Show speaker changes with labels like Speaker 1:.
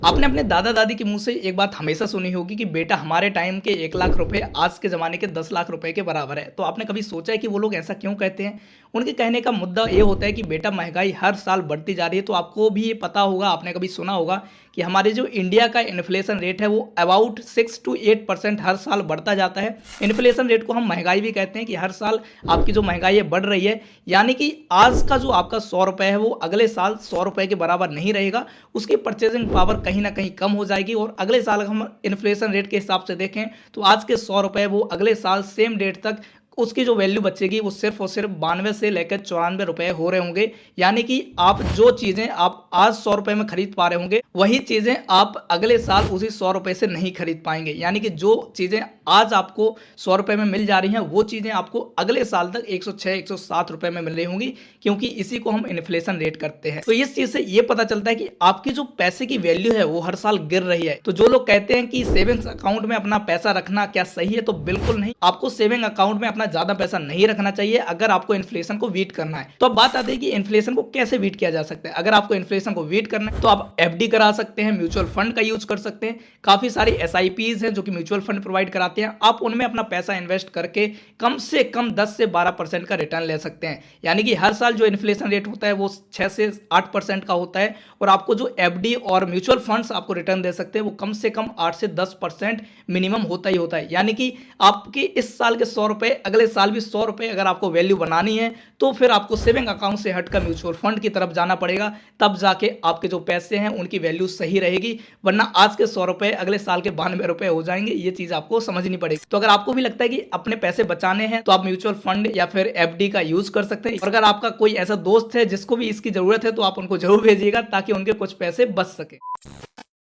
Speaker 1: आपने अपने दादा दादी के मुंह से एक बात हमेशा सुनी होगी कि बेटा हमारे टाइम के 1 लाख रुपए आज के ज़माने के 10 लाख रुपए के बराबर है। तो आपने कभी सोचा है कि वो लोग ऐसा क्यों कहते हैं? उनके कहने का मुद्दा ये होता है कि बेटा महंगाई हर साल बढ़ती जा रही है। तो आपको भी ये पता होगा, आपने कभी सुना होगा कि हमारे जो इंडिया का इन्फ्लेशन रेट है वो अबाउट 6 to 8% हर साल बढ़ता जाता है। इन्फ्लेशन रेट को हम महंगाई भी कहते हैं कि हर साल आपकी जो महंगाई है बढ़ रही है। यानी कि आज का जो आपका 100 रुपये है वो अगले साल 100 रुपये के बराबर नहीं रहेगा। उसकी परचेजिंग पावर कहीं ना कहीं कम हो जाएगी। और अगले साल हम इन्फ्लेशन रेट के हिसाब से देखें तो आज के 100 रुपये वो अगले साल सेम डेट तक उसकी जो वैल्यू बचेगी वो सिर्फ और सिर्फ 92 से लेकर 94 रुपये हो रहे होंगे। यानी कि आप जो चीज़ें आप आज 100 रुपये में खरीद पा रहे होंगे वही चीज़ें आप अगले साल उसी 100 रुपये से नहीं खरीद पाएंगे। यानी कि जो चीज़ें आज आपको 100 रुपये में मिल जा रही हैं वो चीज़ें आपको अगले साल तक 106 107 रुपये में मिल रही होंगी, क्योंकि इसी को हम इन्फ्लेशन रेट करते हैं। तो इस चीज़ से ये पता चलता है कि आपकी जो पैसे की वैल्यू है वो हर साल गिर रही है। तो जो लोग कहते हैं कि सेविंग्स अकाउंट में अपना पैसा रखना क्या सही है, तो बिल्कुल नहीं। आपको सेविंग अकाउंट में अपना ज्यादा पैसा नहीं रखना चाहिए अगर आपको इन्फ्लेशन को बीट करना है। तो अब बात आती है कि इन्फ्लेशन को कैसे बीट किया जा सकता है। अगर आपको इन्फ्लेशन को बीट करना है तो आप एफडी करा सकते हैं, म्यूचुअल फंड का यूज कर सकते हैं। काफी सारी एसआईपीज हैं जो कि म्यूचुअल फंड प्रोवाइड कराते हैं। आप उनमें अपना पैसा इन्वेस्ट करके कम से कम 10 से 12% का रिटर्न ले सकते हैं। यानी कि हर साल जो इन्फ्लेशन रेट होता है वो 6 से 8% का होता है। और आपको जो एफडी और म्यूचुअल फंड्स आपको रिटर्न दे सकते हैं वो कम से कम 8 से 10% मिनिमम होता ही होता है। यानी कि आपकी इस साल के 100 रुपए अगले साल भी 100 रुपए अगर आपको वैल्यू बनानी है तो फिर आपको सेविंग अकाउंट से हटकर म्यूचुअल फंड की तरफ जाना पड़ेगा। तब जाके आपके जो पैसे हैं उनकी वैल्यू सही रहेगी। वरना आज के 100 रुपए अगले साल के 92 रुपए हो जाएंगे। ये चीज आपको समझनी पड़ेगी। तो अगर आपको भी लगता है कि अपने पैसे बचाने हैं तो आप म्यूचुअल फंड या फिर एफडी का यूज कर सकते हैं। और अगर आपका कोई ऐसा दोस्त है जिसको भी इसकी जरूरत है तो आप उनको जरूर भेजिएगा ताकि उनके कुछ पैसे बच सके।